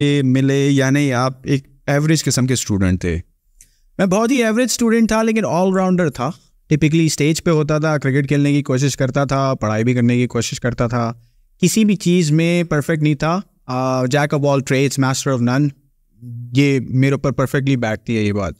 मिले या नहीं, आप एक एवरेज किस्म के स्टूडेंट थे? मैं बहुत ही एवरेज स्टूडेंट था, लेकिन ऑलराउंडर था। टिपिकली स्टेज पे होता था, क्रिकेट खेलने की कोशिश करता था, पढ़ाई भी करने की कोशिश करता था, किसी भी चीज़ में परफेक्ट नहीं था। Jack of all trades master of none, ये मेरे ऊपर परफेक्टली बैठती है ये बात।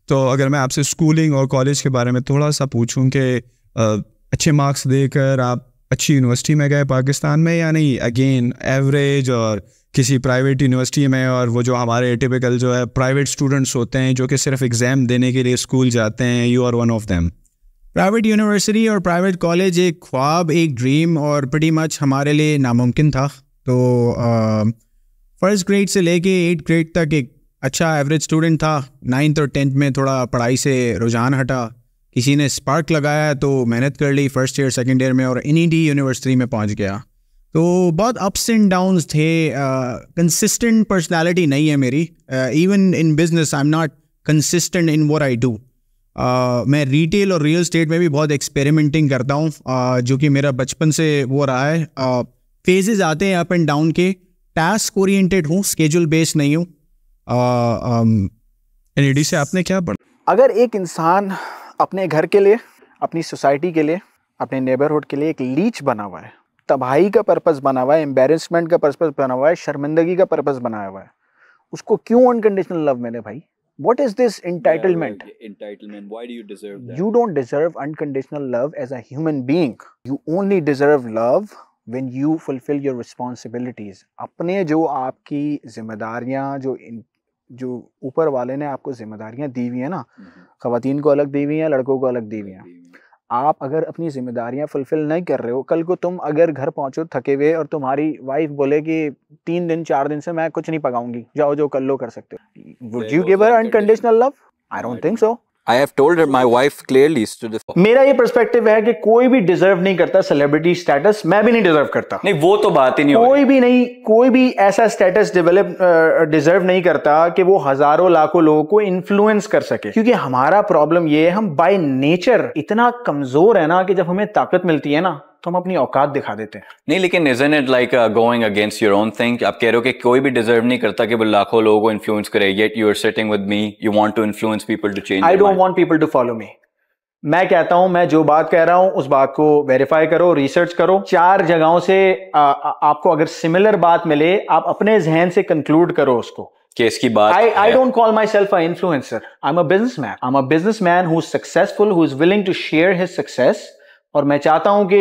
तो अगर मैं आपसे स्कूलिंग और कॉलेज के बारे में थोड़ा सा पूछूं कि अच्छे मार्क्स देकर आप अच्छी यूनिवर्सिटी में गए पाकिस्तान में या नहीं, अगेन एवरेज, और किसी प्राइवेट यूनिवर्सिटी में, और वो जो हमारे टिपिकल जो है प्राइवेट स्टूडेंट्स होते हैं जो कि सिर्फ एग्ज़ाम देने के लिए स्कूल जाते हैं, you are one of them? Private university और प्राइवेट कॉलेज एक ख्वाब, एक ड्रीम, और pretty मच हमारे लिए नामुमकिन था। तो फर्स्ट ग्रेड से लेके 8th ग्रेड तक एक अच्छा एवरेज स्टूडेंट था। 9th और 10th में थोड़ा पढ़ाई से रुझान हटा, किसी ने स्पार्क लगाया तो मेहनत कर ली फर्स्ट ईयर सेकंड ईयर में, और NED यूनिवर्सिटी में पहुंच गया। तो बहुत अप्स एंड डाउन्स थे, कंसिस्टेंट पर्सनालिटी नहीं है मेरी। Even in business I am not consistent in what I do. मैं रिटेल और रियल स्टेट में भी बहुत एक्सपेरिमेंटिंग करता हूँ, जो कि मेरा बचपन से वो रहा है। फेजेस आते हैं अप एंड डाउन के, टास्क ओरिएंटेड हूँ, स्केड्यूल बेस्ड नहीं हूँ। NED से आपने क्या पढ़ा? अगर एक इंसान अपने घर के लिए, अपनी सोसाइटी के लिए, अपने नेबरहुड के लिए एक लीच बना हुआ है, तबाही का पर्पस बना हुआ है, एम्बेरसमेंट का पर्पस बना हुआ है, शर्मिंदगी का पर्पस बनाया हुआ है, उसको क्यों अनकंडीशनल लव मिले भाई? What is this entitlement? Entitlement. Why do you deserve that? You don't deserve unconditional love as a human being. You only deserve love when you fulfill your responsibilities. अपने जो आपकी जिम्मेदारियां, जो ऊपर वाले ने आपको जिम्मेदारियां दी हुई है ना, खवातीन को अलग दी हुई हैं, लड़कों को अलग दी हुई हैं। आप अगर अपनी जिम्मेदारियां फुलफिल नहीं कर रहे हो, कल को तुम अगर घर पहुंचो थके हुए और तुम्हारी वाइफ बोले कि 3 दिन 4 दिन से मैं कुछ नहीं पकाऊंगी, जाओ जो कर लो कर सकते हो, would you give her unconditional love? I don't think so. I have told her, my wife clearly stood the... मेरा ये पर्सपेक्टिव है कि कोई भी डिजर्व नहीं करता सेलिब्रिटी स्टेटस, मैं भी नहीं डिजर्व करता। नहीं, वो तो बात ही नहीं, कोई भी ऐसा स्टेटस डिजर्व नहीं करता कि वो हजारों लाखों लोगों को इन्फ्लुएंस कर सके। क्योंकि हमारा प्रॉब्लम ये है, हम बाय नेचर इतना कमजोर है ना कि जब हमें ताकत मिलती है ना तो हम अपनी औकात दिखा देते हैं। नहीं, लेकिन isn't it like going against your own thing? आप कह रहे हो कि कोई भी डिजर्व नहीं करता कि वो लाखों लोगों को इन्फ्लुएंस करे, yet you are sitting with me, you want to influence people to change. I don't want people to follow me. मैं कहता हूं, मैं जो बात कह रहा हूं उस बात को वेरीफाई करो, रिसर्च करो। 4 जगहों से आपको अगर सिमिलर बात मिले, आप अपने जहन से कंक्लूड करो उसको कि इसकी बात। I don't call myself an influencer. I'm a businessman. I'm a businessman who's successful, who's willing to share his success. और मैं चाहता हूं कि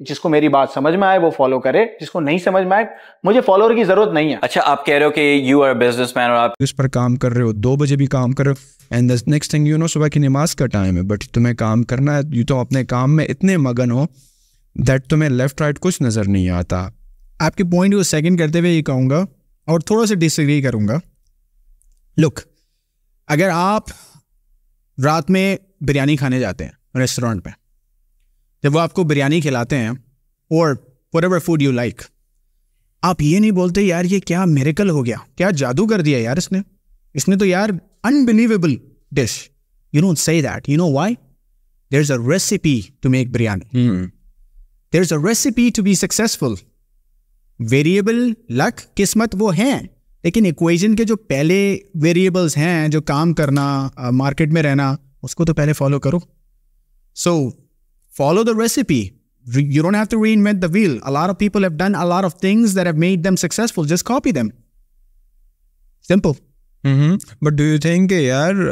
जिसको मेरी बात समझ में आए वो फॉलो करे, जिसको नहीं समझ में आए मुझे फॉलोअर की जरूरत नहीं है। अच्छा, आप कह रहे हो कि यू आर बिजनेसमैन और आप इस पर काम कर रहे हो, 2 बजे भी काम कर रहे हो, and the next thing you know सुबह की नमाज का टाइम है, बट तुम्हें काम करना है, यू तो अपने काम में इतने मगन हो दैट तुम्हें लेफ्ट राइट कुछ नजर नहीं आता। आपके पॉइंट को सेकंड करते हुए ये कहूँगा और थोड़ा सा डिसएग्री करूँगा। लुक, अगर आप रात में बिरयानी खाने जाते हैं रेस्टोरेंट में, जब वो आपको बिरयानी खिलाते हैं और व्हाटएवर फूड यू लाइक, आप ये नहीं बोलते यार ये क्या मिरेकल हो गया, क्या जादू कर दिया यार इसने तो यार unbelievable dish. You don't say that. You know why? There is a recipe to make biryani, there is a recipe to be successful. Variable luck, किस्मत वो हैं, लेकिन इक्वेशन के जो पहले वेरिएबल्स हैं, जो काम करना, मार्केट में रहना, उसको तो पहले फॉलो करो। सो follow the recipe. You don't have to reinvent the wheel. A lot of people have done a lot of things that have made them successful. Just copy them. Simple. But do you think यार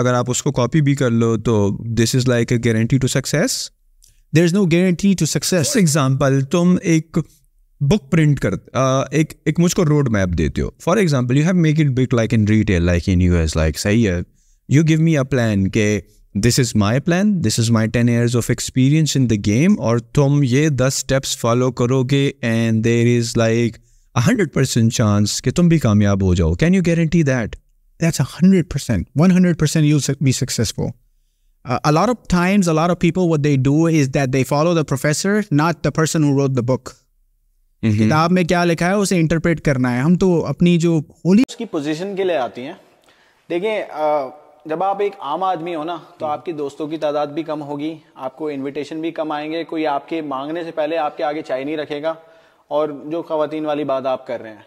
अगर आप उसको copy भी कर लो तो this is like a guarantee to success? There is no guarantee to success. For example, तुम एक book print कर एक मुझको रोड मैप देते हो. For example, you have make it big like in retail, like in US, like सही है. You give me a plan के this is my plan, this is my 10 years of experience in the game, और तुम ये 10 steps follow करोगे and there is like 100% chance कि तुम भी कामयाब हो जाओ. Can you guarantee that? That's 100%. 100% you'll be successful. A lot of times, a lot of people, what they do is that they follow the professor, not the person who wrote the book. किताब में क्या लिखा है उसे interpret करना है. हम तो अपनी जो होली उसकी पोजीशन के लिए आती हैं. देखिए, जब आप एक आम आदमी हो ना तो आपके दोस्तों की तादाद भी कम होगी, आपको इनविटेशन भी कम आएंगे, कोई आपके मांगने से पहले आपके आगे चाय नहीं रखेगा, और जो ख़वातीन वाली बात आप कर रहे हैं.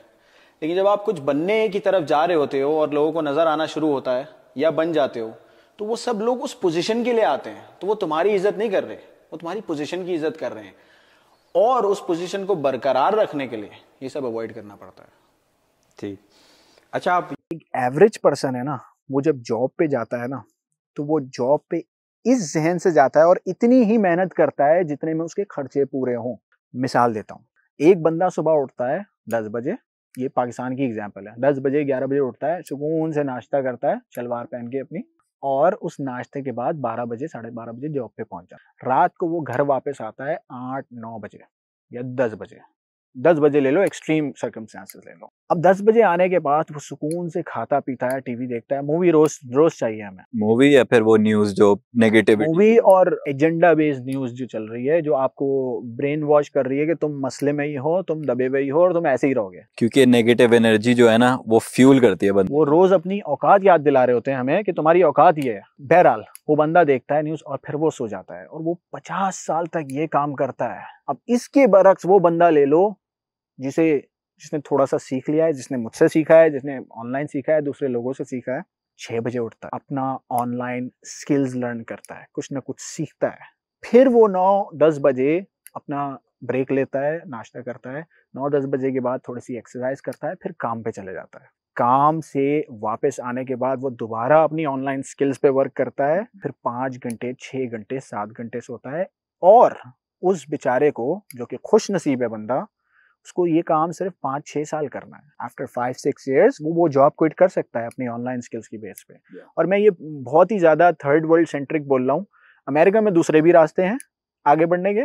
लेकिन जब आप कुछ बनने की तरफ जा रहे होते हो और लोगों को नजर आना शुरू होता है या बन जाते हो, तो वो सब लोग उस पोजीशन के लिए आते हैं, तो वो तुम्हारी इज्जत नहीं कर रहे, वो तुम्हारी पोजीशन की इज्जत कर रहे हैं। और उस पोजीशन को बरकरार रखने के लिए ये सब अवॉइड करना पड़ता है। ठीक। अच्छा, आप एक एवरेज पर्सन है ना, वो जब जॉब पे जाता है ना, तो वो जॉब पे इस जहन से जाता है और इतनी ही मेहनत करता है जितने में उसके खर्चे पूरे हों। मिसाल देता हूँ, एक बंदा सुबह उठता है 10 बजे, ये पाकिस्तान की एग्जांपल है, 10 बजे 11 बजे उठता है, सुकून से नाश्ता करता है शलवार पहन के अपनी, और उस नाश्ते के बाद 12 बजे 12:30 बजे जॉब पे पहुंच जाता है। रात को वो घर वापस आता है 8-9 बजे या 10 बजे, 10 बजे ले लो, एक्सट्रीम सर्कमस्टांसेस ले लो। अब 10 बजे आने के बाद वो सुकून से खाता पीता है, टीवी देखता है, मूवी रोज चाहिए हमें, मूवी या फिर वो न्यूज जो नेगेटिविटी, मूवी और एजेंडा बेस्ड न्यूज जो चल रही है, जो आपको ब्रेन वॉश कर रही है कि तुम मसले में ही हो, तुम दबे हुए ही हो और तुम ऐसे ही रहोगे, क्योंकि नेगेटिव एनर्जी जो है ना वो फ्यूल करती है बंदे। वो रोज अपनी औकात याद दिला रहे होते हैं हमें कि तुम्हारी औकात ये है। बहरहाल वो बंदा देखता है न्यूज और फिर वो सो जाता है, और वो 50 साल तक ये काम करता है। अब इसके बरक्स वो बंदा ले लो जिसने थोड़ा सा सीख लिया है, जिसने मुझसे सीखा है, जिसने ऑनलाइन सीखा है, दूसरे लोगों से सीखा है, 6 बजे उठता है, अपना ऑनलाइन स्किल्स लर्न करता है, कुछ ना कुछ सीखता है, फिर वो 9-10 बजे अपना ब्रेक लेता है, नाश्ता करता है, 9-10 बजे के बाद थोड़ी सी एक्सरसाइज करता है, फिर काम पे चले जाता है। काम से वापस आने के बाद वो दोबारा अपनी ऑनलाइन स्किल्स पे वर्क करता है, फिर 5 घंटे 6 घंटे 7 घंटे सोता है। और उस बेचारे को, जो कि खुश नसीब है बंदा, उसको ये काम सिर्फ 5-6 साल करना है। आफ्टर 5-6 ईयर्स वो जॉब क्विट कर सकता है अपनी ऑनलाइन स्किल्स की बेस पे। और मैं ये बहुत ही ज्यादा थर्ड वर्ल्ड सेंट्रिक बोल रहा हूँ, अमेरिका में दूसरे भी रास्ते हैं आगे बढ़ने के,